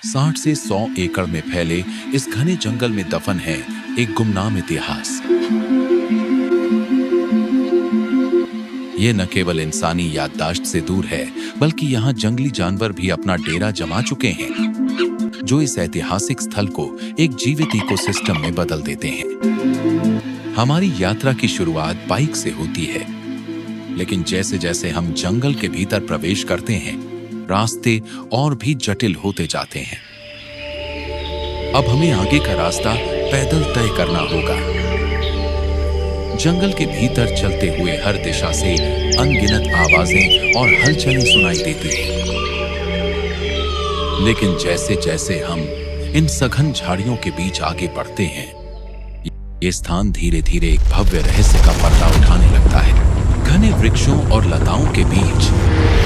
60 से 100 एकड़ में फैले इस घने जंगल में दफन है एक गुमनाम इतिहास। ये न केवल इंसानी याददाश्त से दूर है, बल्कि यहाँ जंगली जानवर भी अपना डेरा जमा चुके हैं, जो इस ऐतिहासिक स्थल को एक जीवित इकोसिस्टम में बदल देते हैं। हमारी यात्रा की शुरुआत बाइक से होती है, लेकिन जैसे जैसे हम जंगल के भीतर प्रवेश करते हैं, रास्ते और भी जटिल होते जाते हैं। अब हमें आगे का रास्ता पैदल तय करना होगा। जंगल के भीतर चलते हुए हर दिशा से अनगिनत आवाजें और हलचलें सुनाई देती हैं। लेकिन जैसे जैसे हम इन सघन झाड़ियों के बीच आगे बढ़ते हैं, ये स्थान धीरे धीरे एक भव्य रहस्य का पर्दा उठाने लगता है। घने वृक्षों और लताओं के बीच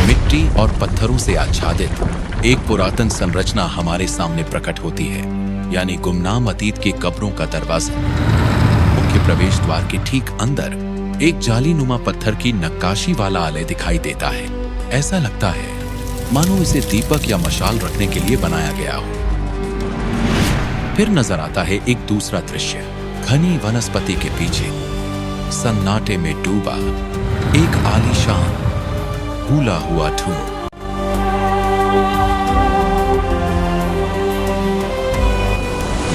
मिट्टी और पत्थरों से आच्छादित एक पुरातन संरचना हमारे सामने प्रकट होती है, यानी गुमनाम अतीत की कब्रों का दरवाजा। मुख्य प्रवेश द्वार के ठीक अंदर एक जालीनुमा पत्थर की नक्काशी वाला आलय दिखाई देता है। ऐसा लगता है मानो इसे दीपक या मशाल रखने के लिए बनाया गया हो। फिर नजर आता है एक दूसरा दृश्य। घनी वनस्पति के पीछे सन्नाटे में डूबा एक आलीशान भूला हुआ टूम।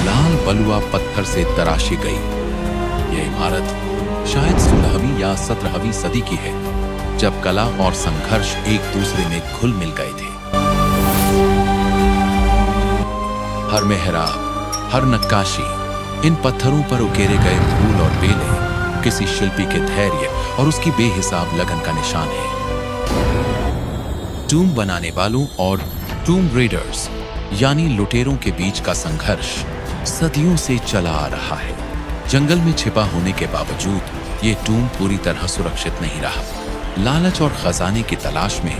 लाल बलुआ पत्थर से तराशी गई यह इमारत शायद 16वीं या 17वीं सदी की है, जब कला और संघर्ष एक दूसरे में घुल मिल गए थे। हर मेहराब, हर नक्काशी, इन पत्थरों पर उकेरे गए फूल और बेले किसी शिल्पी के धैर्य और उसकी बेहिसाब लगन का निशान है। टूम बनाने वालों और टूम रेडर्स यानी लुटेरों के बीच का संघर्ष सदियों से चला आ रहा है। जंगल में छिपा होने के बावजूद ये टूम पूरी तरह सुरक्षित नहीं रहा। लालच और खजाने की तलाश में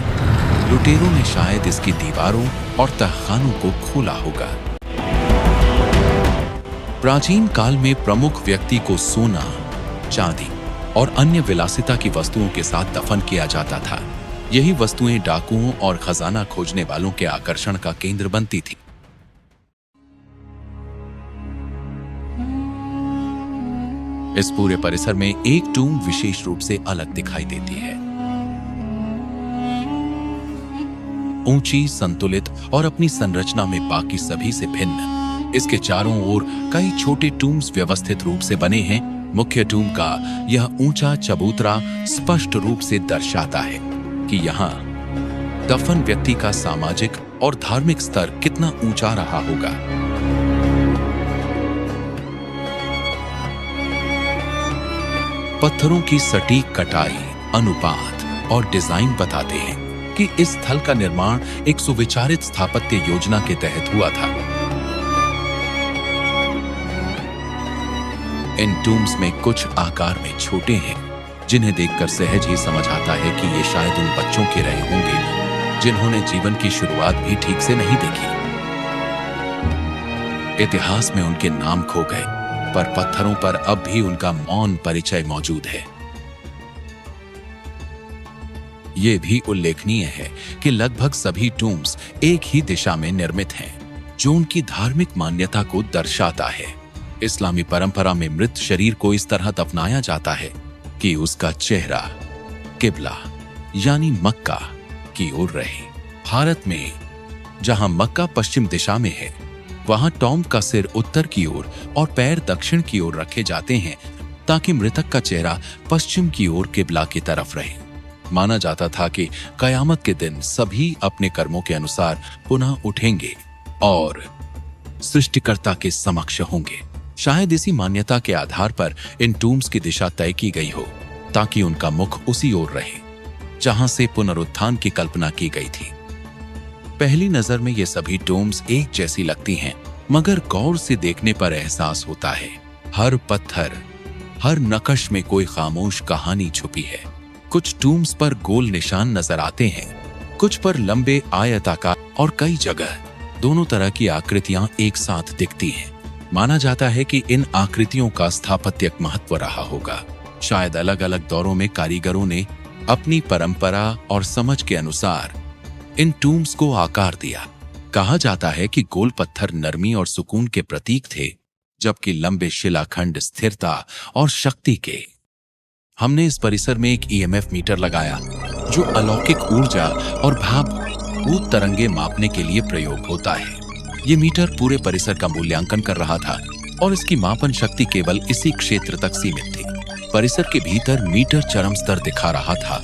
लुटेरों ने शायद इसकी दीवारों और तहखानों को खोला होगा। प्राचीन काल में प्रमुख व्यक्ति को सोना, चांदी और अन्य विलासिता की वस्तुओं के साथ दफन किया जाता था। यही वस्तुएं डाकुओं और खजाना खोजने वालों के आकर्षण का केंद्र बनती थी। इस पूरे परिसर में एक टूम विशेष रूप से अलग दिखाई देती है। ऊंची, संतुलित और अपनी संरचना में बाकी सभी से भिन्न। इसके चारों ओर कई छोटे टूम्स व्यवस्थित रूप से बने हैं। मुख्य टूम का यह ऊंचा चबूतरा स्पष्ट रूप से दर्शाता है कि यहाँ दफन व्यक्ति का सामाजिक और धार्मिक स्तर कितना ऊंचा रहा होगा। पत्थरों की सटीक कटाई, अनुपात और डिजाइन बताते हैं कि इस स्थल का निर्माण एक सुविचारित स्थापत्य योजना के तहत हुआ था। इन टूम्स में कुछ आकार में छोटे हैं, जिन्हें देखकर सहज ही समझ आता है कि ये शायद उन बच्चों के रहे होंगे जिन्होंने जीवन की शुरुआत भी ठीक से नहीं देखी। इतिहास में उनके नाम खो गए, पर पत्थरों पर अब भी उनका मौन परिचय मौजूद है। यह भी उल्लेखनीय है कि लगभग सभी टूम्स एक ही दिशा में निर्मित हैं, जो उनकी धार्मिक मान्यता को दर्शाता है। इस्लामी परंपरा में मृत शरीर को इस तरह दफनाया जाता है कि उसका चेहरा किबला यानी मक्का की ओर रहे। भारत में जहां मक्का पश्चिम दिशा में है, वहां टॉम का सिर उत्तर की ओर और पैर दक्षिण की ओर रखे जाते हैं, ताकि मृतक का चेहरा पश्चिम की ओर किबला की तरफ रहे। माना जाता था कि कयामत के दिन सभी अपने कर्मों के अनुसार पुनः उठेंगे और सृष्टिकर्ता के समक्ष होंगे। शायद इसी मान्यता के आधार पर इन टूम्स की दिशा तय की गई हो, ताकि उनका मुख उसी ओर रहे जहां से पुनरुत्थान की कल्पना की गई थी। पहली नजर में ये सभी टूम्स एक जैसी लगती हैं, मगर गौर से देखने पर एहसास होता है हर पत्थर, हर नक्श में कोई खामोश कहानी छुपी है। कुछ टूम्स पर गोल निशान नजर आते हैं, कुछ पर लंबे आयताकार और कई जगह दोनों तरह की आकृतियां एक साथ दिखती हैं। माना जाता है कि इन आकृतियों का स्थापत्यक महत्व रहा होगा। शायद अलग अलग दौरों में कारीगरों ने अपनी परंपरा और समझ के अनुसार इन टूम्स को आकार दिया। कहा जाता है कि गोल पत्थर नरमी और सुकून के प्रतीक थे, जबकि लंबे शिलाखंड स्थिरता और शक्ति के। हमने इस परिसर में एक ईएमएफ मीटर लगाया, जो अलौकिक ऊर्जा और भाप तरंगे मापने के लिए प्रयोग होता है। ये मीटर पूरे परिसर का मूल्यांकन कर रहा था और इसकी मापन शक्ति केवल इसी क्षेत्र तक सीमित थी। परिसर के भीतर मीटर चरम स्तर दिखा रहा था,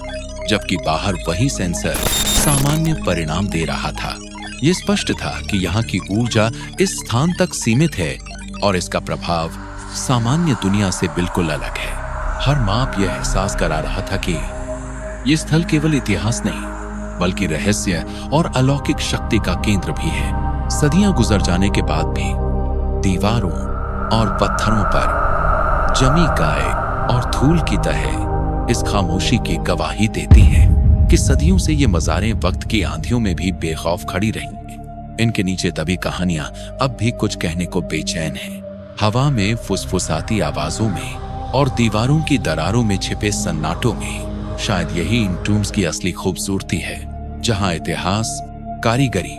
जबकि बाहर वही सेंसर सामान्य परिणाम दे रहा था। ये स्पष्ट था कि यहाँ की ऊर्जा इस स्थान तक सीमित है और इसका प्रभाव सामान्य दुनिया से बिल्कुल अलग है। हर माप यह एहसास करा रहा था कि ये स्थल केवल इतिहास नहीं, बल्कि रहस्य और अलौकिक शक्ति का केंद्र भी है। सदियां गुजर जाने के बाद भी दीवारों और पत्थरों पर जमी गाय और धूल की तह इस खामोशी की गवाही देती है कि सदियों से ये मज़ारें वक्त की आंधियों में भी बेखौफ खड़ी रही। इनके नीचे दबी कहानियां अब भी कुछ कहने को बेचैन हैं। हवा में फुसफुसाती आवाजों में और दीवारों की दरारों में छिपे सन्नाटों में शायद यही इन टूम्स की असली खूबसूरती है, जहां इतिहास, कारीगरी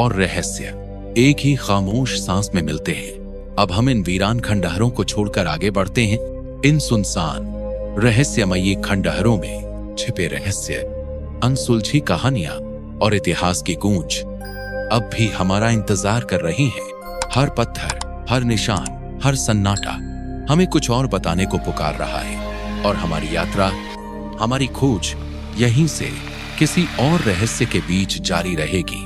और रहस्य एक ही खामोश सांस में मिलते हैं। अब हम इन वीरान खंडहरों को छोड़कर आगे बढ़ते हैं। इन सुनसान रहस्यमयी खंडहरों में छिपे रहस्य, अनसुलझी कहानियां और इतिहास की गूंज अब भी हमारा इंतजार कर रही हैं। हर पत्थर, हर निशान, हर सन्नाटा हमें कुछ और बताने को पुकार रहा है, और हमारी यात्रा, हमारी खोज यहीं से किसी और रहस्य के बीच जारी रहेगी।